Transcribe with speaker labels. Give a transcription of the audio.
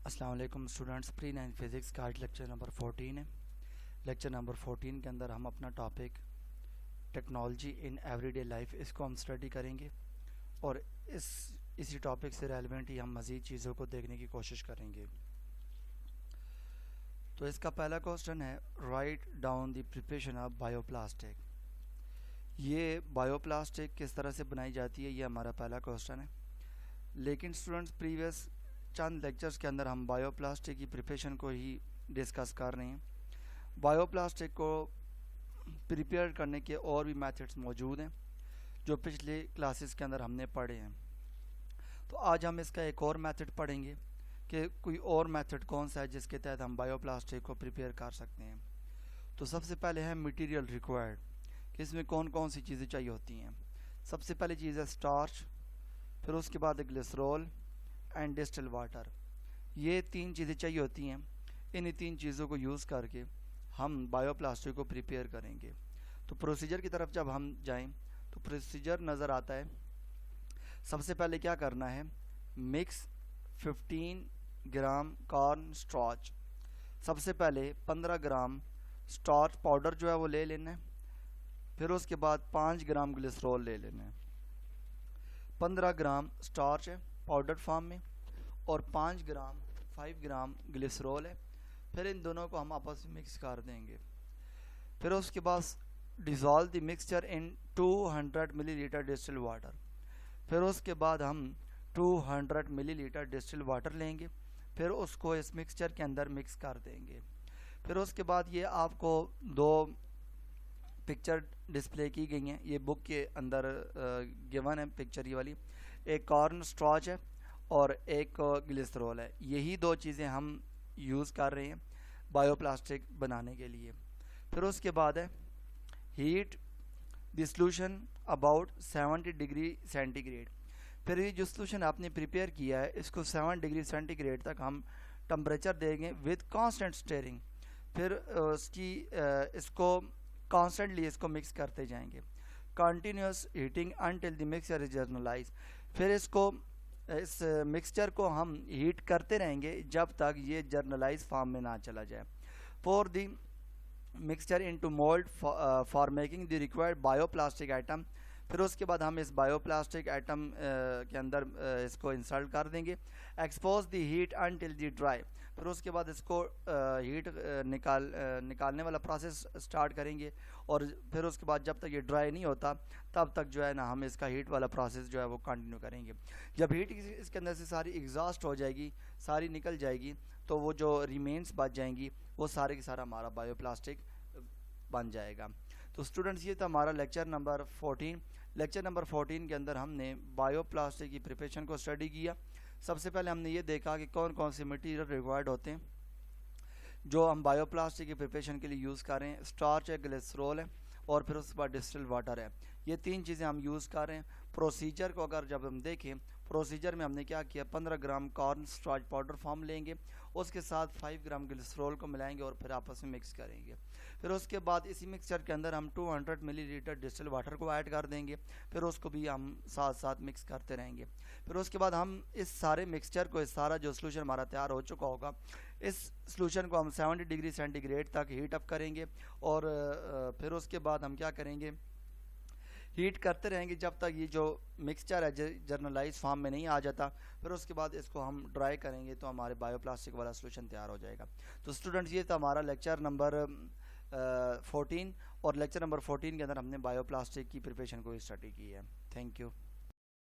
Speaker 1: अस्सलाम वालेकुम students. Pre 9 physics का आज लेक्चर नंबर 14 है। लेक्चर नंबर 14 के अंदर हम अपना topic technology in everyday life इसको हम स्टडी करेंगे और इसी टॉपिक से रेलेवेंट ही हम मज़ीद चीज़ों को देखने की कोशिश करेंगे। तो इसका पहला क्वेश्चन है, write down the preparation of bioplastic. ये बायोप्लास्टिक किस तरह से बनाई जाती है, ये हमारा पहला क्वेश्चन है। लेकिन स्टूडेंट्स प्रीवियस चंद लेक्चर्स के अंदर हम बायोप्लास्टिक की प्रिपरेशन को ही डिस्कस कर रहे हैं। बायोप्लास्टिक को प्रिपेयर करने के और भी मेथड्स मौजूद हैं जो पिछले क्लासेस के अंदर हमने पढ़े हैं। तो आज हम इसका एक और मेथड पढ़ेंगे कि कोई और मेथड कौन सा है जिसके तहत हम बायोप्लास्टिक को प्रिपेयर कर सकते हैं। तो सबसे पहले है मटेरियल रिक्वायर्ड, कि इसमें कौन कौन सी चीज़ें चाहिए होती हैं। सबसे पहली चीज़ है स्टार्च, फिर उसके बाद ग्लिसरॉल एंड डिस्टिल वाटर। ये तीन चीज़ें चाहिए होती हैं। इन तीन चीज़ों को यूज़ करके हम बायोप्लास्टिक को प्रिपेयर करेंगे। तो प्रोसीजर की तरफ जब हम जाएं तो प्रोसीजर नज़र आता है। सबसे पहले क्या करना है, मिक्स 15 ग्राम कॉर्न स्टार्च। सबसे पहले 15 ग्राम स्टार्च पाउडर जो है वो ले लेना है। फिर उसके बाद 5 ग्राम ग्लिसरॉल ले लेना है। 15 ग्राम स्टार्च है पाउडर फॉर्म में और 5 ग्राम ग्लिसरॉल है। फिर इन दोनों को हम आपस में मिक्स कर देंगे। फिर उसके बाद dissolve the mixture in 200 millilitre distil water. फिर उसके बाद हम 200 मिलीलीटर डिस्टिल वाटर लेंगे, फिर उसको इस मिक्सचर के अंदर मिक्स कर देंगे। फिर उसके बाद ये आपको दो पिक्चर डिस्प्ले की गई हैं, ये बुक के अंदर गिवन है पिक्चर ये वाली। एक कॉर्न स्टार्च है और एक ग्लिसरॉल है। यही दो चीज़ें हम यूज़ कर रहे हैं बायोप्लास्टिक बनाने के लिए। फिर उसके बाद है heat the solution about 70 degree centigrade. फिर ये जो सॉल्यूशन आपने प्रिपेयर किया है इसको 7 डिग्री सेंटीग्रेड तक हम टेम्परेचर देंगे विद कांस्टेंट स्टीयरिंग। फिर इसको कॉन्स्टेंटली इसको मिक्स करते जाएंगे, continuous heating until the mixture is generalized. फिर इस मिक्सचर को हम हीट करते रहेंगे जब तक ये जर्नलाइज फॉर्म में ना चला जाए। For the mixture into mould for making the required bioplastic item. फिर उसके बाद हम इस बायोप्लास्टिक आइटम के अंदर इसको इंसर्ट कर देंगे। Expose the heat until the dry. फिर उसके बाद इसको हीट निकालने वाला प्रोसेस स्टार्ट करेंगे और फिर उसके बाद जब तक ये ड्राई नहीं होता तब तक जो है ना हम इसका हीट वाला प्रोसेस जो है वो कंटिन्यू करेंगे। जब हीट इसके अंदर से सारी एग्जॉस्ट हो जाएगी, सारी निकल जाएगी, तो वो जो रिमेन्स बच जाएंगी वो सारे की सारा हमारा बायोप्लास्टिक बन जाएगा। तो स्टूडेंट्स ये था हमारा लेक्चर नंबर 14। लेक्चर नंबर 14 के अंदर हमने बायोप्लास्टिक की प्रिपरेशन को स्टडी किया। सबसे पहले हमने ये देखा कि कौन कौन से मटेरियल रिक्वायर्ड होते हैं जो हम बायोप्लास्टिक की प्रिपरेशन के लिए यूज़ कर रहे हैं। स्टार्च है, ग्लिसरॉल है और फिर उसके बाद डिस्टिल वाटर है। ये तीन चीज़ें हम यूज़ कर रहे हैं। प्रोसीजर को अगर जब हम देखें, प्रोसीजर में हमने क्या किया, 15 ग्राम कॉर्न स्टार्च पाउडर फॉर्म लेंगे, उसके साथ 5 ग्राम ग्लिसरॉल को मिलाएंगे और फिर आपस में मिक्स करेंगे। फिर उसके बाद इसी मिक्सचर के अंदर हम 200 मिलीलीटर डिस्टिल वाटर को ऐड कर देंगे, फिर उसको भी हम साथ साथ मिक्स करते रहेंगे। फिर उसके बाद हम इस सारे मिक्सचर को, इस सारा जो सोल्यूशन हमारा तैयार हो चुका होगा, इस सोल्यूशन को हम 70 डिग्री सेंटीग्रेड तक हीट अप करेंगे और फिर उसके बाद हम क्या करेंगे, हीट करते रहेंगे जब तक ये जो मिक्सचर है जर्नलाइज फॉर्म में नहीं आ जाता। फिर उसके बाद इसको हम ड्राई करेंगे तो हमारे बायोप्लास्टिक वाला सोल्यूशन तैयार हो जाएगा। तो स्टूडेंट्स ये था हमारा लेक्चर नंबर 14 और लेक्चर नंबर 14 के अंदर हमने बायोप्लास्टिक की प्रिपरेशन को स्टडी की है। Thank you.